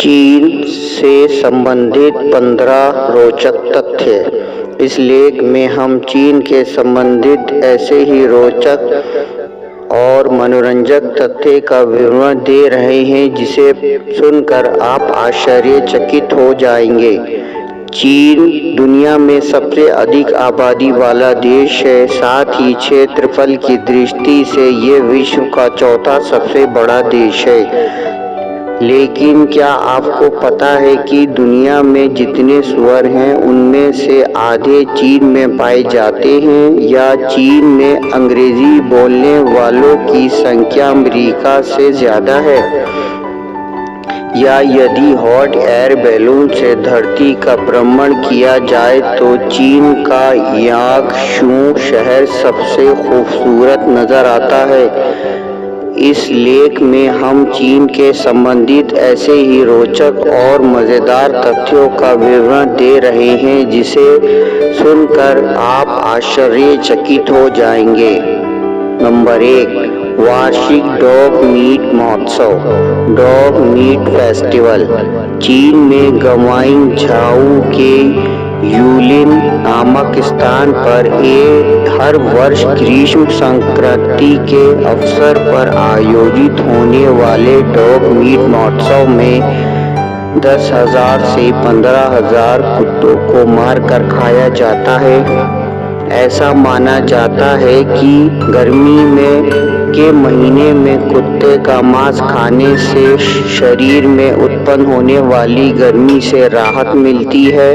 चीन से संबंधित 15 रोचक तथ्य। इस लेख में हम चीन के संबंधित ऐसे ही रोचक और मनोरंजक तथ्य का विवरण दे रहे हैं जिसे सुनकर आप आश्चर्यचकित हो जाएंगे। चीन दुनिया में सबसे अधिक आबादी वाला देश है, साथ ही क्षेत्रफल की दृष्टि से ये विश्व का चौथा सबसे बड़ा देश है। लेकिन क्या आपको पता है कि दुनिया में जितने सूअर हैं उनमें से आधे चीन में पाए जाते हैं, या चीन में अंग्रेजी बोलने वालों की संख्या अमेरिका से ज़्यादा है, या यदि हॉट एयर बैलून से धरती का भ्रमण किया जाए तो चीन का यांगशू शहर सबसे खूबसूरत नज़र आता है। इस लेख में हम चीन के संबंधित ऐसे ही रोचक और मज़ेदार तथ्यों का विवरण दे रहे हैं जिसे सुनकर आप आश्चर्यचकित हो जाएंगे। नंबर 1, वार्षिक डॉग मीट महोत्सव, डॉग मीट फेस्टिवल। चीन में गवांग झाऊ के यूलिन नामक स्थान पर हर वर्ष ग्रीष्म संक्रांति के अवसर पर आयोजित होने वाले डॉग मीट महोत्सव में 10,000 से 15,000 कुत्तों को मारकर खाया जाता है। ऐसा माना जाता है कि गर्मी के महीने में कुत्ते का मांस खाने से शरीर में उत्पन्न होने वाली गर्मी से राहत मिलती है।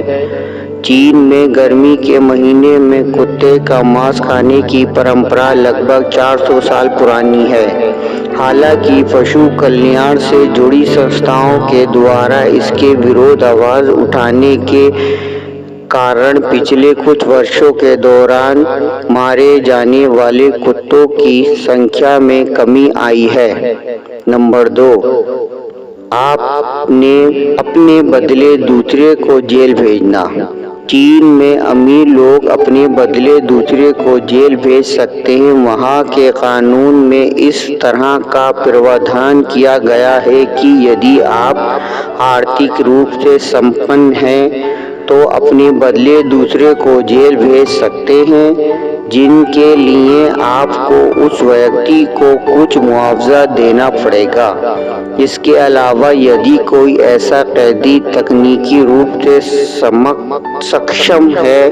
चीन में गर्मी के महीने में कुत्ते का मांस खाने की परंपरा लगभग 400 साल पुरानी है। हालांकि पशु कल्याण से जुड़ी संस्थाओं के द्वारा इसके विरोध आवाज उठाने के कारण पिछले कुछ वर्षों के दौरान मारे जाने वाले कुत्तों की संख्या में कमी आई है। नंबर 2, आपने अपने बदले दूसरे को जेल भेजना। चीन में अमीर लोग अपने बदले दूसरे को जेल भेज सकते हैं। वहाँ के कानून में इस तरह का प्रावधान किया गया है कि यदि आप आर्थिक रूप से संपन्न हैं तो अपने बदले दूसरे को जेल भेज सकते हैं, जिनके लिए आपको उस व्यक्ति को कुछ मुआवजा देना पड़ेगा। इसके अलावा यदि कोई ऐसा कैदी तकनीकी रूप से सक्षम है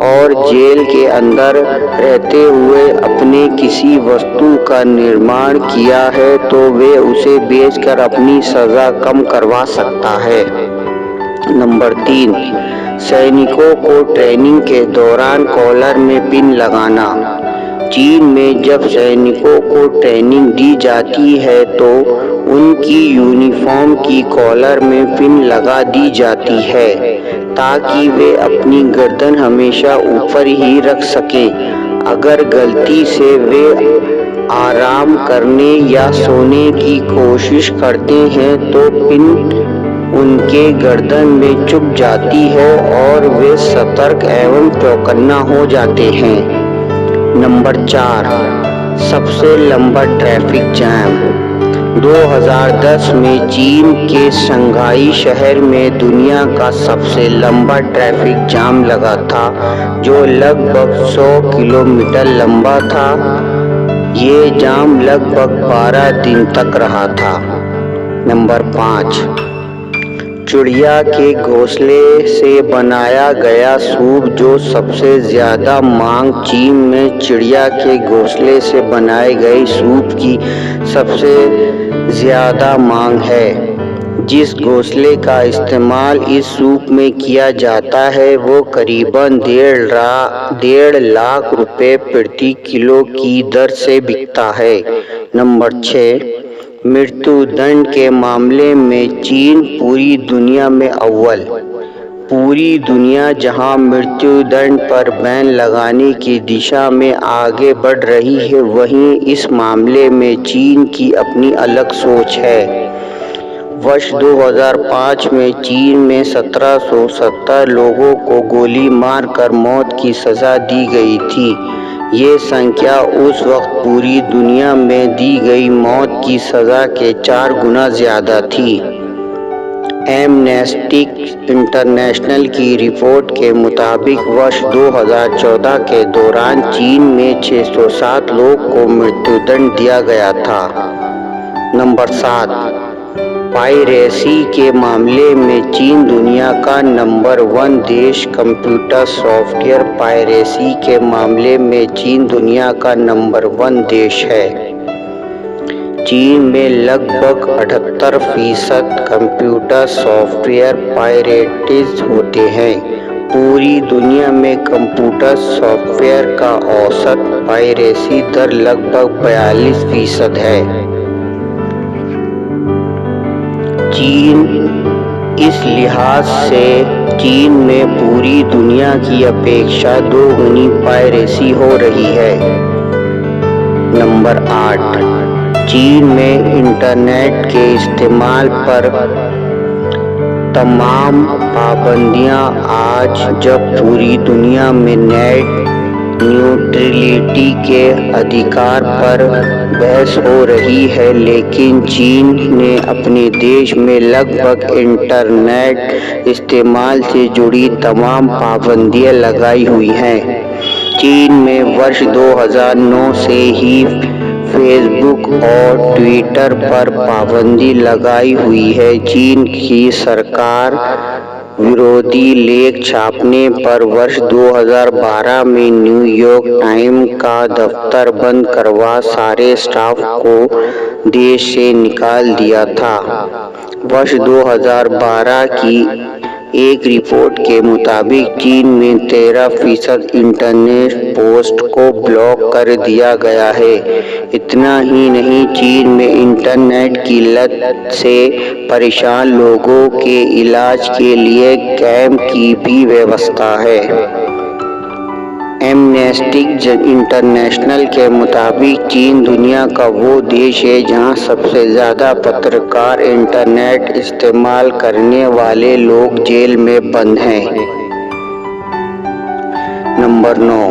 और जेल के अंदर रहते हुए अपने किसी वस्तु का निर्माण किया है तो वे उसे बेचकर अपनी सजा कम करवा सकता है। नंबर 3, सैनिकों को ट्रेनिंग के दौरान कॉलर में पिन लगाना। चीन में जब सैनिकों को ट्रेनिंग दी जाती है तो उनकी यूनिफॉर्म की कॉलर में पिन लगा दी जाती है ताकि वे अपनी गर्दन हमेशा ऊपर ही रख सकें। अगर गलती से वे आराम करने या सोने की कोशिश करते हैं तो पिन उनके गर्दन में चुभ जाती है और वे सतर्क एवं चौकन्ना हो जाते हैं। नंबर 4, सबसे लंबा ट्रैफिक जैम। 2010 में चीन के शंघाई शहर में दुनिया का सबसे लंबा ट्रैफिक जाम लगा था, जो लगभग 100 किलोमीटर लंबा था। ये जाम लगभग 12 दिन तक रहा था। नंबर 5, चिड़िया के घोंसले से बनाया गया सूप, जो सबसे ज़्यादा मांग। चीन में चिड़िया के घोंसले से बनाए गए सूप की सबसे ज़्यादा मांग है। जिस घोंसले का इस्तेमाल इस सूप में किया जाता है वो करीबन 1.5 लाख रुपए प्रति किलो की दर से बिकता है। नंबर 6, मृत्यु दंड के मामले में चीन पूरी दुनिया में अव्वल। पूरी दुनिया जहां मृत्यु दंड पर बैन लगाने की दिशा में आगे बढ़ रही है, वहीं इस मामले में चीन की अपनी अलग सोच है। वर्ष 2005 में चीन में 1770 लोगों को गोली मारकर मौत की सजा दी गई थी। ये संख्या उस वक्त पूरी दुनिया में दी गई मौत की सज़ा के 4 गुना ज़्यादा थी। एमनेस्टी इंटरनेशनल की रिपोर्ट के मुताबिक वर्ष 2014 के दौरान चीन में 607 लोगों को मृत्युदंड दिया गया था। नंबर 7, पायरेसी के मामले में चीन दुनिया का नंबर 1 देश। कंप्यूटर सॉफ्टवेयर पायरेसी के मामले में चीन दुनिया का नंबर 1 देश है। चीन में लगभग 78% कंप्यूटर सॉफ्टवेयर पायरेटेड होते हैं। पूरी दुनिया में कंप्यूटर सॉफ्टवेयर का औसत पायरेसी दर लगभग 42% है। चीन इस लिहाज से चीन में पूरी दुनिया की अपेक्षा 2 गुनी पायरेसी हो रही है। नंबर 8, चीन में इंटरनेट के इस्तेमाल पर तमाम पाबंदियां आज जब पूरी दुनिया में नेट न्यूट्रलिटी के अधिकार पर बहस हो रही है, लेकिन चीन ने अपने देश में लगभग इंटरनेट इस्तेमाल से जुड़ी तमाम पाबंदियां लगाई हुई हैं। चीन में वर्ष 2009 से ही फेसबुक और ट्विटर पर पाबंदी लगाई हुई है। चीन की सरकार विरोधी लेख छापने पर वर्ष 2012 में न्यूयॉर्क टाइम्स का दफ्तर बंद करवा सारे स्टाफ को देश से निकाल दिया था। वर्ष 2012 की एक रिपोर्ट के मुताबिक चीन में 13% इंटरनेट पोस्ट को ब्लॉक कर दिया गया है। इतना ही नहीं, चीन में इंटरनेट की लत से परेशान लोगों के इलाज के लिए कैंप की भी व्यवस्था है। एमनेस्टी इंटरनेशनल के मुताबिक चीन दुनिया का वो देश है जहां सबसे ज़्यादा पत्रकार इंटरनेट इस्तेमाल करने वाले लोग जेल में बंद हैं। नंबर 9,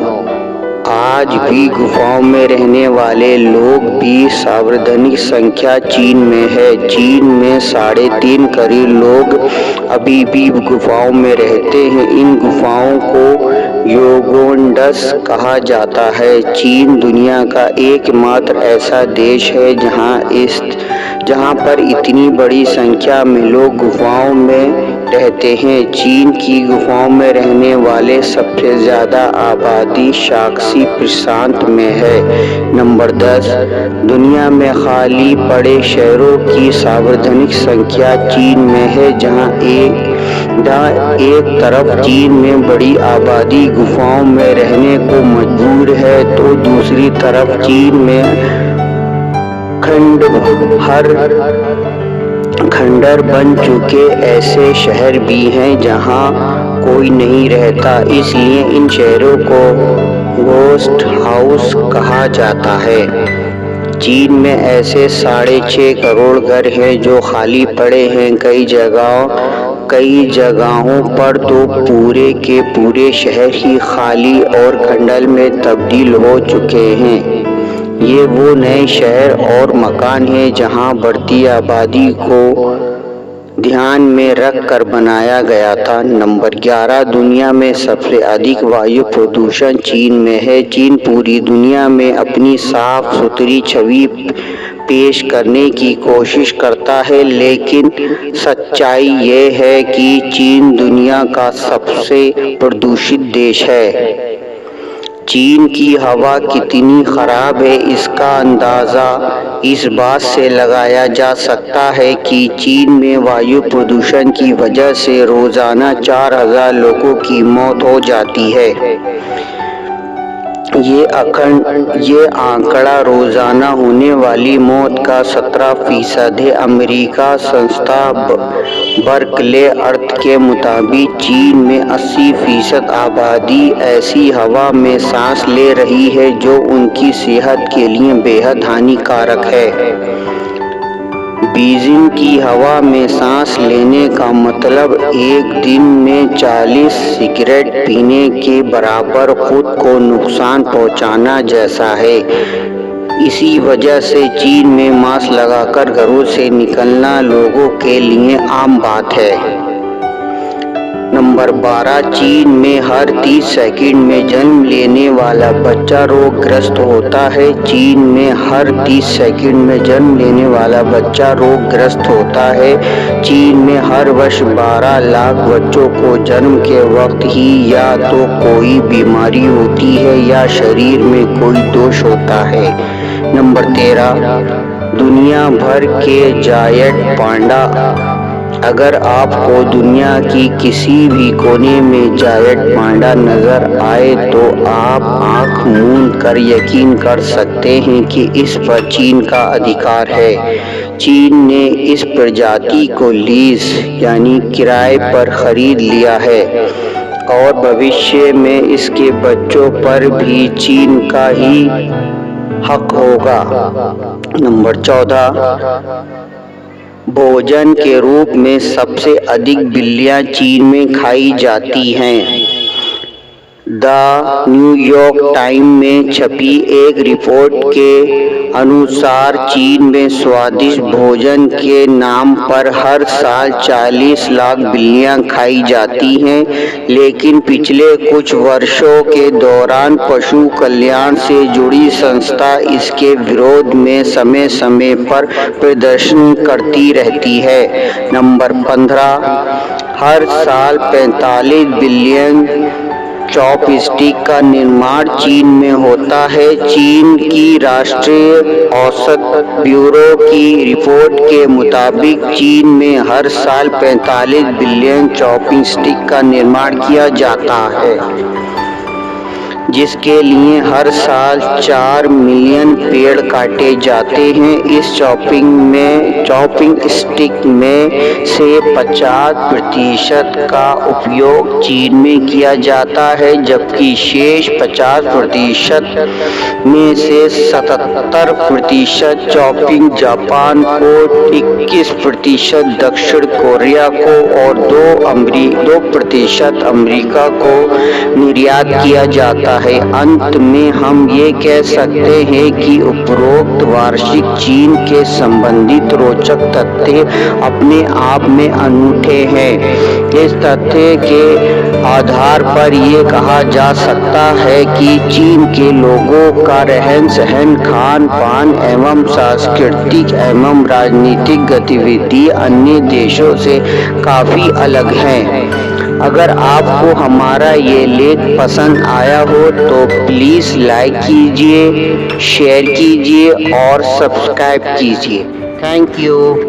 आज भी गुफाओं में रहने वाले लोग भी सार्वजनिक संख्या चीन में है। चीन में 3.5 करोड़ लोग अभी भी गुफाओं में रहते हैं। इन गुफाओं को योगोन्डस कहा जाता है। चीन दुनिया का एकमात्र ऐसा देश है जहां पर इतनी बड़ी संख्या में लोग गुफाओं में रहते हैं। चीन की गुफाओं में रहने वाले सबसे ज़्यादा आबादी शाक्सी प्रशांत में है। नंबर 10, दुनिया में खाली पड़े शहरों की सार्वजनिक संख्या चीन में है, जहां एक तरफ चीन में बड़ी आबादी गुफाओं में रहने को मजबूर है, तो दूसरी तरफ चीन में खंडहर बन चुके ऐसे शहर भी हैं जहां कोई नहीं रहता। इसलिए इन शहरों को गोस्ट हाउस कहा जाता है। चीन में ऐसे 6.5 करोड़ घर हैं जो खाली पड़े हैं। कई जगहों पर तो पूरे के पूरे शहर ही खाली और खंडहर में तब्दील हो चुके हैं। ये वो नए शहर और मकान हैं जहां बढ़ती आबादी को ध्यान में रख कर बनाया गया था। नंबर 11, दुनिया में सबसे अधिक वायु प्रदूषण चीन में है। चीन पूरी दुनिया में अपनी साफ सुथरी छवि पेश करने की कोशिश करता है, लेकिन सच्चाई ये है कि चीन दुनिया का सबसे प्रदूषित देश है। चीन की हवा कितनी खराब है इसका अंदाज़ा इस बात से लगाया जा सकता है कि चीन में वायु प्रदूषण की वजह से रोज़ाना 4000 लोगों की मौत हो जाती है। ये आंकड़ा रोज़ाना होने वाली मौत का 17% है। अमेरिका संस्था बर्कले अर्थ के मुताबिक चीन में 80% आबादी ऐसी हवा में सांस ले रही है जो उनकी सेहत के लिए बेहद हानिकारक है। बीजिंग की हवा में सांस लेने का मतलब एक दिन में 40 सिगरेट पीने के बराबर खुद को नुकसान पहुंचाना जैसा है। इसी वजह से चीन में मास्क लगाकर घरों से निकलना लोगों के लिए आम बात है। नंबर 12, चीन में हर 30 सेकंड में जन्म लेने वाला बच्चा रोगग्रस्त होता है। चीन में हर 30 सेकंड में जन्म लेने वाला बच्चा रोगग्रस्त होता है। चीन में हर वर्ष 12 लाख बच्चों को जन्म के वक्त ही या तो कोई बीमारी होती है या शरीर में कोई दोष होता है। नंबर 13, दुनिया भर के जायंट पांडा। अगर आपको दुनिया की किसी भी कोने में जायंट पांडा नजर आए तो आप आंख मूंद कर यकीन कर सकते हैं कि इस पर चीन का अधिकार है। चीन ने इस प्रजाति को लीज यानी किराए पर खरीद लिया है और भविष्य में इसके बच्चों पर भी चीन का ही हक होगा। नंबर 14, भोजन के रूप में सबसे अधिक बिल्लियां चीन में खाई जाती हैं। द न्यूयॉर्क टाइम में छपी एक रिपोर्ट के अनुसार चीन में स्वादिष्ट भोजन के नाम पर हर साल 40 लाख बिल्लियां खाई जाती हैं, लेकिन पिछले कुछ वर्षों के दौरान पशु कल्याण से जुड़ी संस्था इसके विरोध में समय समय पर प्रदर्शन करती रहती है। नंबर 15, हर साल 45 बिलियन चॉपस्टिक का निर्माण चीन में होता है। चीन की राष्ट्रीय औसत ब्यूरो की रिपोर्ट के मुताबिक चीन में हर साल 45 बिलियन चॉपस्टिक का निर्माण किया जाता है, जिसके लिए हर साल 4 मिलियन पेड़ काटे जाते हैं। इस चॉपिंग स्टिक में से 50% का उपयोग चीन में किया जाता है, जबकि शेष 50% में से 77% चॉपिंग जापान को, 21% दक्षिण कोरिया को और 2% अमेरिका को निर्यात किया जाता है। अंत में हम ये कह सकते हैं कि उपरोक्त वार्षिक चीन के संबंधित रोचक तथ्य अपने आप में अनूठे हैं। इस तथ्य के आधार पर ये कहा जा सकता है कि चीन के लोगों का रहन सहन, खान पान एवं सांस्कृतिक एवं राजनीतिक गतिविधि अन्य देशों से काफी अलग है। अगर आपको हमारा ये लेख पसंद आया हो तो प्लीज़ लाइक कीजिए, शेयर कीजिए और सब्सक्राइब कीजिए। Thank you.